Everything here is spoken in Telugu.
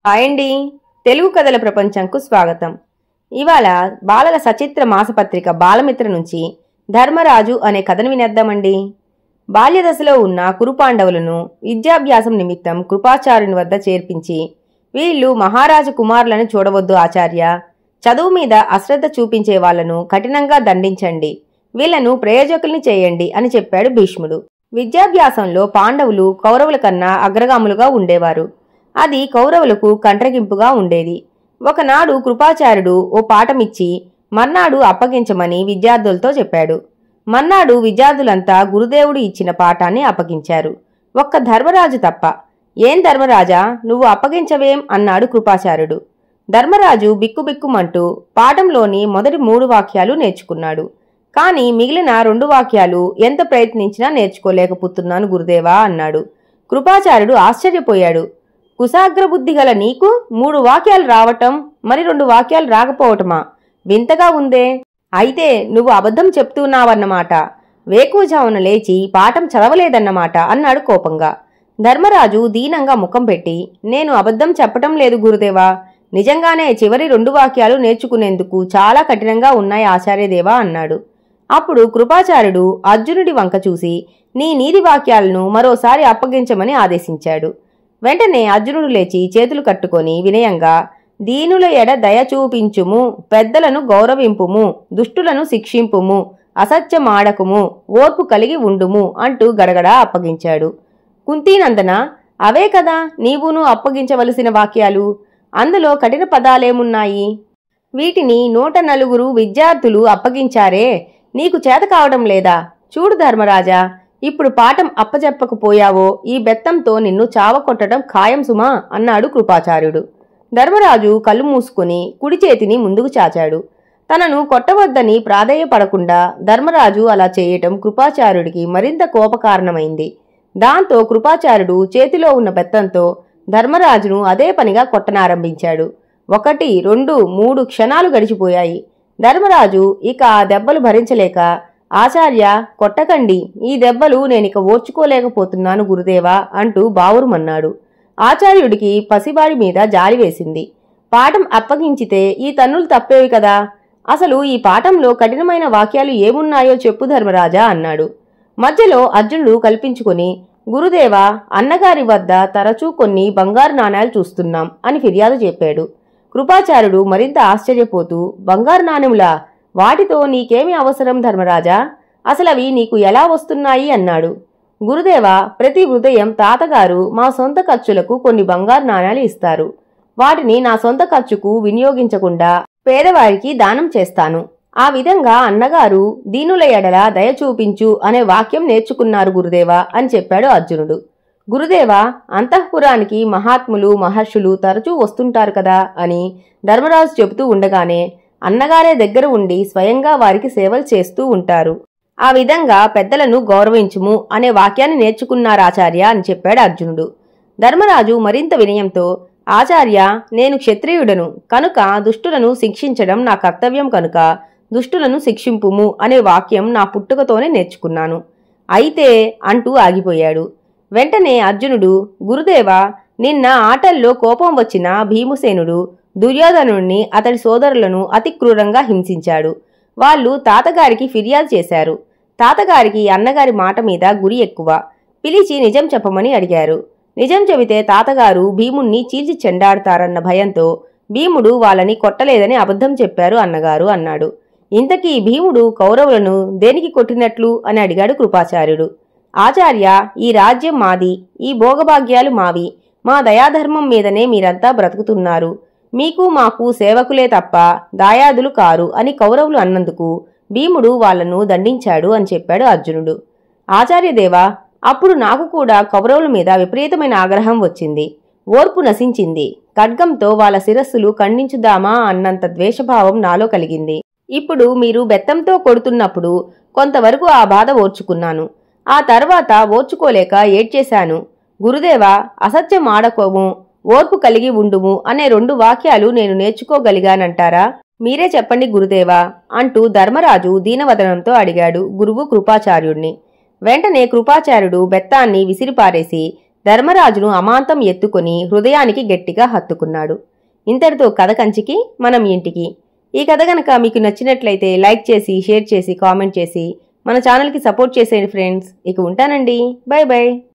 హాయ్ అండి. తెలుగు కథల ప్రపంచంకు స్వాగతం. ఇవాళ బాలల సచిత్ర మాసపత్రిక బాలమిత్ర నుంచి ధర్మరాజు అనే కథను వినేద్దామండి. బాల్యదశలో ఉన్న కురుపాండవులను విద్యాభ్యాసం నిమిత్తం కృపాచార్యుని వద్ద చేర్పించి, వీళ్ళు మహారాజు కుమారులను చూడవద్దు ఆచార్య, చదువు మీద అశ్రద్ధ చూపించే వాళ్లను కఠినంగా దండించండి, వీళ్లను ప్రయోజకుల్ని చేయండి అని చెప్పాడు భీష్ముడు. విద్యాభ్యాసంలో పాండవులు కౌరవుల కన్నా అగ్రగాములుగా ఉండేవారు. అది కౌరవులకు కంట్రగింపుగా ఉండేది. ఒకనాడు కృపాచార్యుడు ఓ పాఠమిచ్చి మర్నాడు అప్పగించమని విద్యార్థులతో చెప్పాడు. మర్నాడు విద్యార్థులంతా గురుదేవుడు ఇచ్చిన పాఠాన్ని అప్పగించారు. ఒక్క ధర్మరాజు తప్ప. ఏం ధర్మరాజా, నువ్వు అప్పగించవేం అన్నాడు కృపాచార్యుడు. ధర్మరాజు బిక్కుబిక్కుమంటూ పాఠంలోని మొదటి 3 వాక్యాలు నేర్చుకున్నాడు. కాని మిగిలిన 2 వాక్యాలు ఎంత ప్రయత్నించినా నేర్చుకోలేకపోతున్నాను గురుదేవా అన్నాడు. కృపాచార్యుడు ఆశ్చర్యపోయాడు. కుశాగ్రబుద్ధి గల నీకు 3 వాక్యాలు రావటం, మరి 2 వాక్యాలు రాకపోవటమా? వింతగా ఉందే. అయితే నువ్వు అబద్ధం చెప్తున్నావన్నమాట. వేకువజామున లేచి పాఠం చదవలేదన్నమాట అన్నాడు కోపంగా. ధర్మరాజు దీనంగా ముఖం పెట్టి, నేను అబద్ధం చెప్పటం లేదు గురుదేవా, నిజంగానే చివరి 2 వాక్యాలు నేర్చుకునేందుకు చాలా కఠినంగా ఉన్నాయి ఆచార్యదేవా అన్నాడు. అప్పుడు కృపాచార్యుడు అర్జునుడి వంక చూసి నీ నీతి వాక్యాలను మరోసారి అప్పగించమని ఆదేశించాడు. వెంటనే అర్జునుడు లేచి చేతులు కట్టుకొని వినయంగా, దీనుల ఎడ దయ చూపించుము, పెద్దలను గౌరవింపుము, దుష్టులను శిక్షింపుము, అసత్యమాడకుము, ఓర్పు కలిగి ఉండుము అంటూ గడగడా అప్పగించాడు. కుంతీనందన, అవే కదా నీవును అప్పగించవలసిన వాక్యాలు. అందులో కఠిన పదాలేమున్నాయి? వీటిని 104 విద్యార్థులు అప్పగించారే, నీకు చేత కావడం లేదా? చూడు ధర్మరాజా, ఇప్పుడు పాఠం అప్పచెప్పకపోయావో ఈ బెత్తంతో నిన్ను చావకొట్టడం ఖాయం సుమా అన్నాడు కృపాచార్యుడు. ధర్మరాజు కళ్ళు మూసుకుని కుడి చేతిని ముందుకు చాచాడు. తనను కొట్టవద్దని ప్రాధేయపడకుండా ధర్మరాజు అలా చేయటం కృపాచార్యుడికి మరింత కోపకారణమైంది. దాంతో కృపాచార్యుడు చేతిలో ఉన్న బెత్తంతో ధర్మరాజును అదే పనిగా కొట్టనారంభించాడు. 1, 2, 3 క్షణాలు గడిచిపోయాయి. ధర్మరాజు ఇక ఆ దెబ్బలు భరించలేక, ఆచార్య కొట్టకండి, ఈ దెబ్బలు నేనిక ఓర్చుకోలేకపోతున్నాను గురుదేవా అంటూ బావురుమన్నాడు. ఆచార్యుడికి పసివాడి మీద జాలి వేసింది. పాఠం అప్పగించితే ఈ తన్నులు తప్పేవి కదా, అసలు ఈ పాఠంలో కఠినమైన వాక్యాలు ఏమున్నాయో చెప్పు ధర్మరాజా అన్నాడు. మధ్యలో అర్జునుడు కల్పించుకొని, గురుదేవా, అన్నగారి వద్ద తరచూ కొన్ని బంగారు నాణేలు చూస్తున్నాం అని ఫిర్యాదు చెప్పాడు. కృపాచార్యుడు మరింత ఆశ్చర్యపోతూ, బంగారు నాణెములా? వాటితో నీకేమి అవసరం ధర్మరాజా? అసలవి నీకు ఎలా వస్తున్నాయి అన్నాడు. గురుదేవా, ప్రతి ఉదయం తాతగారు మా సొంత ఖర్చులకు కొన్ని బంగారు నాణేలు ఇస్తారు. వాటిని నా సొంత ఖర్చుకు వినియోగించకుండా పేదవారికి దానం చేస్తాను. ఆ విధంగా అన్నగారు దీనుల ఎడల దయ చూపించు అనే వాక్యం నేర్చుకున్నారు గురుదేవా అని చెప్పాడు అర్జునుడు. గురుదేవా, అంతఃపురానికి మహాత్ములు మహర్షులు తరచూ వస్తుంటారు కదా అని ధర్మరాజు చెబుతూ ఉండగానే అన్నగారే దగ్గర ఉండి స్వయంగా వారికి సేవలు చేస్తూ ఉంటారు. ఆ విధంగా పెద్దలను గౌరవించుము అనే వాక్యాన్ని నేర్చుకున్నారాచార్య అని చెప్పాడు అర్జునుడు. ధర్మరాజు మరింత వినయంతో, ఆచార్య, నేను క్షత్రియుడను కనుక దుష్టులను శిక్షించడం నా కర్తవ్యం కనుక దుష్టులను శిక్షింపుము అనే వాక్యం నా పుట్టుకతోనే నేర్చుకున్నాను. అయితే అంటూ ఆగిపోయాడు. వెంటనే అర్జునుడు, గురుదేవా, నిన్న ఆటల్లో కోపం వచ్చిన భీమసేనుడు దుర్యోధనుణ్ణి అతడి సోదరులను అతి క్రూరంగా హింసించాడు. వాళ్ళు తాతగారికి ఫిర్యాదు చేశారు. తాతగారికి అన్నగారి మాట మీద గురి ఎక్కువ. పిలిచి నిజం చెప్పమని అడిగారు. నిజం చెబితే తాతగారు భీముణ్ణి చీల్చి చెండాడతారన్న భయంతో భీముడు వాళ్ళని కొట్టలేదని అబద్ధం చెప్పారు అన్నగారు అన్నాడు. ఇంతకీ భీముడు కౌరవులను దేనికి కొట్టినట్లు అని అడిగాడు కృపాచార్యుడు. ఆచార్య, ఈ రాజ్యం మాది, ఈ భోగభాగ్యాలు మావి, మా దయాధర్మం మీదనే మీరంతా బ్రతుకుతున్నారు, మీకు మాకు సేవకులే తప్ప దాయాదులు కారు అని కౌరవులు అన్నందుకు భీముడు వాళ్లను దండించాడు అని చెప్పాడు అర్జునుడు. ఆచార్యదేవా, అప్పుడు నాకు కూడా కౌరవుల మీద విపరీతమైన ఆగ్రహం వచ్చింది. ఓర్పు నశించింది. ఖడ్గంతో వాళ్ళ శిరస్సులు ఖండించుదామా అన్నంత ద్వేషభావం నాలో కలిగింది. ఇప్పుడు మీరు బెత్తంతో కొడుతున్నప్పుడు కొంతవరకు ఆ బాధ ఓర్చుకున్నాను. ఆ తర్వాత ఓర్చుకోలేక ఏడ్చేశాను. గురుదేవా, అసత్యం ఆడకోము, ఓర్పు కలిగి ఉండుము అనే 2 వాక్యాలు నేను నేర్చుకోగలిగానంటారా? మీరే చెప్పండి గురుదేవా అంటూ ధర్మరాజు దీనవదనంతో అడిగాడు గురువు కృపాచార్యుణ్ణి. వెంటనే కృపాచార్యుడు బెత్తాన్ని విసిరిపారేసి ధర్మరాజును అమాంతం ఎత్తుకొని హృదయానికి గట్టిగా హత్తుకున్నాడు. ఇంతటితో కథ కంచికి మనం ఇంటికి. ఈ కథ గనక మీకు నచ్చినట్లయితే లైక్ చేసి, షేర్ చేసి, కామెంట్ చేసి మన ఛానల్కి సపోర్ట్ చేసేయండి ఫ్రెండ్స్. ఇక ఉంటానండి. By by.